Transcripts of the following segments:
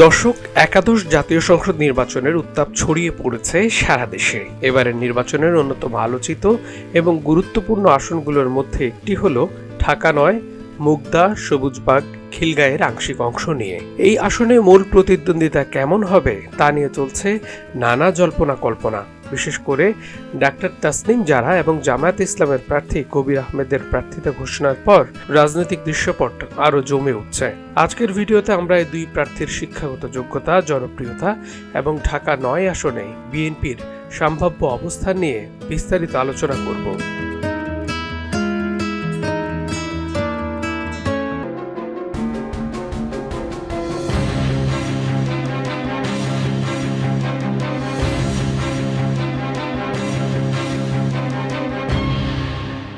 দর্শক, একাদশ জাতীয় সংসদ নির্বাচনের উত্তাপ ছড়িয়ে পড়েছে সারা দেশে। এবারের নির্বাচনের অন্যতম আলোচিত এবং গুরুত্বপূর্ণ আসনগুলোর মধ্যে একটি হলো ঢাকা-৯, মুগদা, সবুজবাগ, খিলগাঁয়ের আংশিক অংশ নিয়ে। এই আসনে মূল প্রতিদ্বন্দ্বিতা কেমন হবে তা নিয়ে চলছে নানা জল্পনা কল্পনা। বিশেষ করে ডাক্তার তাসনিম জারা এবং জামায়াতে ইসলামের প্রার্থী কবির আহমেদের প্রার্থিতা ঘোষণার পর রাজনৈতিক দৃশ্যপট আরও জমে উঠছে। আজকের ভিডিওতে আমরা এই দুই প্রার্থীর শিক্ষাগত যোগ্যতা, জনপ্রিয়তা এবং ঢাকা-৯ আসনে বিএনপির সম্ভাব্য অবস্থান নিয়ে বিস্তারিত আলোচনা করব।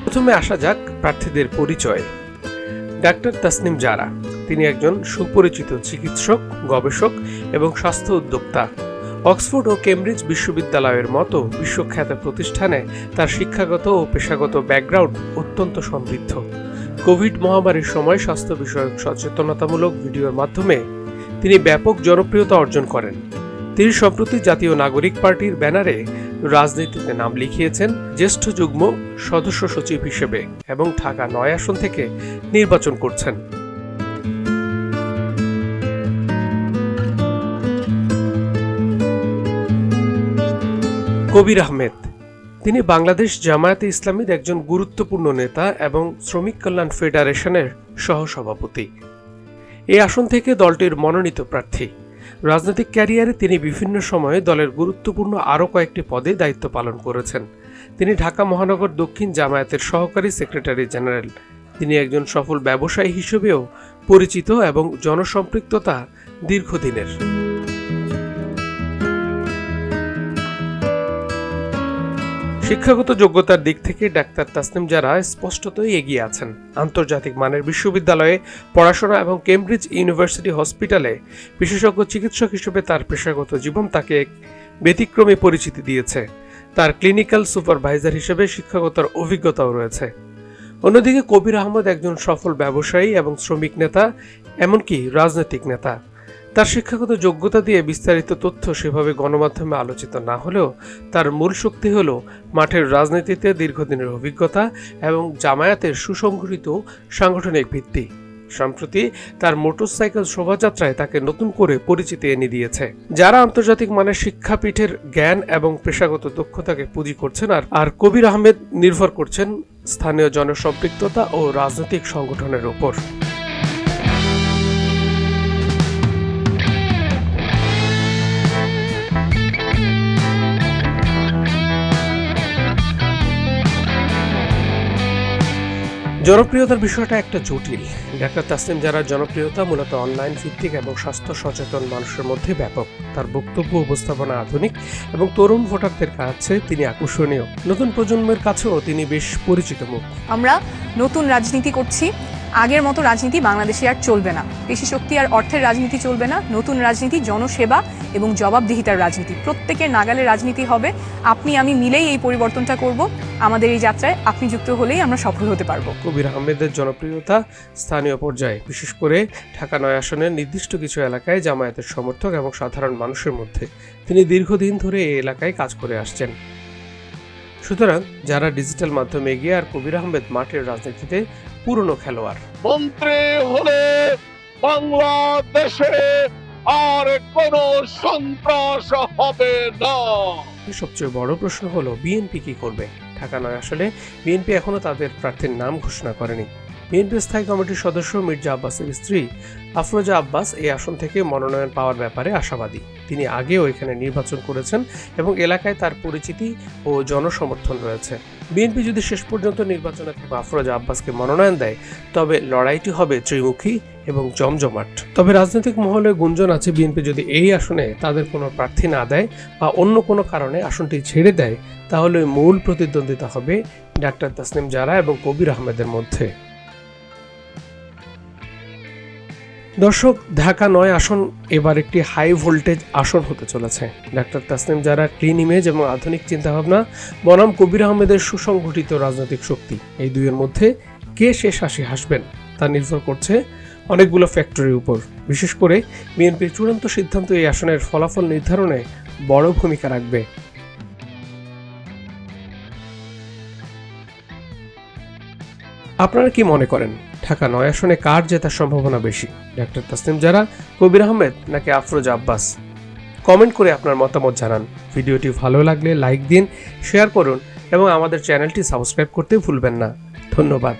প্রথমে আসা যাক প্রার্থীদের পরিচয়। ডাক্তার তাসনিম জারা, তিনি একজন সুপরিচিত চিকিৎসক, গবেষক এবং স্বাস্থ্য উদ্যোক্তা। অক্সফোর্ড ও কেমব্রিজ বিশ্ববিদ্যালয়ের মতো বিশ্বখ্যাত প্রতিষ্ঠানে তার শিক্ষাগত ও পেশাগত ব্যাকগ্রাউন্ড অত্যন্ত সমৃদ্ধ। কোভিড মহামারীর সময় স্বাস্থ্য বিষয়ক সচেতনতামূলক ভিডিওর মাধ্যমে তিনি ব্যাপক জনপ্রিয়তা অর্জন করেন। তিনি সম্প্রতি জাতীয় নাগরিক পার্টির ব্যানারে রাজনীতিতে নাম লিখিয়েছেন জ্যেষ্ঠ যুগ্ম সদস্য সচিব হিসেবে এবং ঢাকা-৯ আসন থেকে নির্বাচন করছেন। কবির আহমেদ, তিনি বাংলাদেশ জামায়াতে ইসলামীর একজন গুরুত্বপূর্ণ নেতা এবং শ্রমিক কল্যাণ ফেডারেশনের সহসভাপতি। এই আসন থেকে দলটির মনোনীত প্রার্থী। রাজনৈতিক ক্যারিয়ারে তিনি বিভিন্ন সময়ে দলের গুরুত্বপূর্ণ আরও কয়েকটি পদে দায়িত্ব পালন করেছেন। তিনি ঢাকা মহানগর দক্ষিণ জামায়াতের সহকারী সেক্রেটারি জেনারেল। তিনি একজন সফল ব্যবসায়ী হিসেবেও পরিচিত এবং জনসম্পৃক্ততা দীর্ঘদিনের। শিক্ষাগত যোগ্যতার দিক থেকে ডাক্তার তাসনিম জারা স্পষ্টতই এগিয়ে আছেন। আন্তর্জাতিক মানের বিশ্ববিদ্যালয়ে পড়াশোনা এবং কেমব্রিজ ইউনিভার্সিটি হসপিটালে বিশেষজ্ঞ চিকিৎসক হিসেবে তার পেশাগত জীবন তাকে এক ব্যতিক্রমী পরিচিতি দিয়েছে। তার ক্লিনিক্যাল সুপারভাইজার হিসেবে শিক্ষাগত অভিজ্ঞতাও রয়েছে। অন্যদিকে কবির আহমেদ একজন সফল ব্যবসায়ী এবং শ্রমিক নেতা, এমনকি রাজনৈতিক নেতা। তার শিক্ষাগত যোগ্যতা দিয়ে বিস্তারিত তথ্য সেভাবে গণমাধ্যমে আলোচিত না হলেও তার মূল শক্তি হল মাঠের রাজনীতিতে দীর্ঘদিনের অভিজ্ঞতা এবং জামায়াতের সুসংগঠিত সাংগঠনিক ভিত্তি। সম্প্রতি তার মোটরসাইকেল শোভাযাত্রায় তাকে নতুন করে পরিচিতি এনে দিয়েছে। যারা আন্তর্জাতিক মানের শিক্ষাপীঠের জ্ঞান এবং পেশাগত দক্ষতাকে পুঁজি করছেন, আর কবির আহমেদ নির্ভর করছেন স্থানীয় জনসম্পৃক্ততা ও রাজনৈতিক সংগঠনের উপর। জনপ্রিয়তার বিষয়টা একটা জটিল। ডাক্তার তাসনিম জারার জনপ্রিয়তা মূলত অনলাইন ভিত্তিক এবং স্বাস্থ্য সচেতন মানুষের মধ্যে ব্যাপক। তার বক্তব্য উপস্থাপনা আধুনিক এবং তরুণ ভোটারদের কাছে তিনি আকর্ষণীয়। নতুন প্রজন্মের কাছেও তিনি বেশ পরিচিত মুখ। আমরা নতুন রাজনীতি করছি। আগের মতো রাজনীতি বাংলাদেশে আর চলবে না। পেশি শক্তি আর অর্থের রাজনীতি চলবে না। নতুন রাজনীতি জনসেবা এবং জবাবদিহিতার রাজনীতি, প্রত্যেকের নাগালে রাজনীতি হবে। আপনি আমি মিলেই এই পরিবর্তনটা করব। আমাদের এই যাত্রায় আপনি যুক্ত হলেই আমরা সফল হতে পারবো। কবির আহমেদের জনপ্রিয়তা স্থানীয় পর্যায়ে, বিশেষ করে ঢাকা-৯ আসনের নির্দিষ্ট কিছু এলাকায় জামায়াতের সমর্থক এবং সাধারণ মানুষের মধ্যে। তিনি দীর্ঘদিন ধরে এই এলাকায় কাজ করে আসছেন। সুতরাং যারা ডিজিটাল মাধ্যমে এগিয়ে, আর কবির আহমেদ মাঠের রাজনীতিতে পুরনো খেলোয়াড়। মন্ত্রী হলে বাংলাদেশে আর কোনো সন্ত্রাস হবে না। সবচেয়ে বড় প্রশ্ন হলো বিএনপি কি করবে। ঢাকা-৯ আসলে বিএনপি এখনো তাদের প্রার্থীর নাম ঘোষণা করেনি। বিএনপি স্থায়ী কমিটির সদস্য মির্জা আব্বাসের স্ত্রী আফরোজা আব্বাস এই আসন থেকে মনোনয়ন পাওয়ার ব্যাপারে আশাবাদী। তিনি আগেও এখানে নির্বাচন করেছেন এবং এলাকায় তার পরিচিতি ও জনসমর্থন রয়েছে। বিএনপি যদি শেষ পর্যন্ত নির্বাচনে আফরোজা আব্বাসকে মনোনয়ন দেয়, তবে লড়াইটি হবে ত্রিমুখী এবং জমজমাট। তবে রাজনৈতিক মহলে গুঞ্জন আছে, বিএনপি যদি এই আসনে তাদের কোনো প্রার্থী না দেয় বা অন্য কোনো কারণে আসনটি ছেড়ে দেয়, তাহলে মূল প্রতিদ্বন্দ্বিতা হবে ডাক্তার তাসনিম জারা এবং কবির আহমেদের মধ্যে। দর্শক, ঢাকা-৯ আসন এবার একটি হাই ভোল্টেজ আসন হতে চলেছে। ডাক্তার তাসনিম জারা ক্লিন ইমেজ এবং আধুনিক চিন্তাভাবনা বনাম কবির আহমেদের সুসংগঠিত রাজনৈতিক শক্তি, এই দুইয়ের মধ্যে কে শেষ হাসি হাসবেন তা নির্ভর করছে অনেকগুলো ফ্যাক্টরির উপর। বিশেষ করে বিএনপির চূড়ান্ত সিদ্ধান্ত এই আসনের ফলাফল নির্ধারণে বড় ভূমিকা রাখবে। আপনারা কি মনে করেন, ঢাকা ৯ আসনে কার জেতার সম্ভাবনা বেশি, ডাক্তার তাসনিম জারা, কবির আহমেদ নাকি আফরোজা আব্বাস? কমেন্ট করে আপনার মতামত জানান। ভিডিওটি ভালো লাগলে লাইক দিন, শেয়ার করুন এবং আমাদের চ্যানেলটি সাবস্ক্রাইব করতে ভুলবেন না। ধন্যবাদ।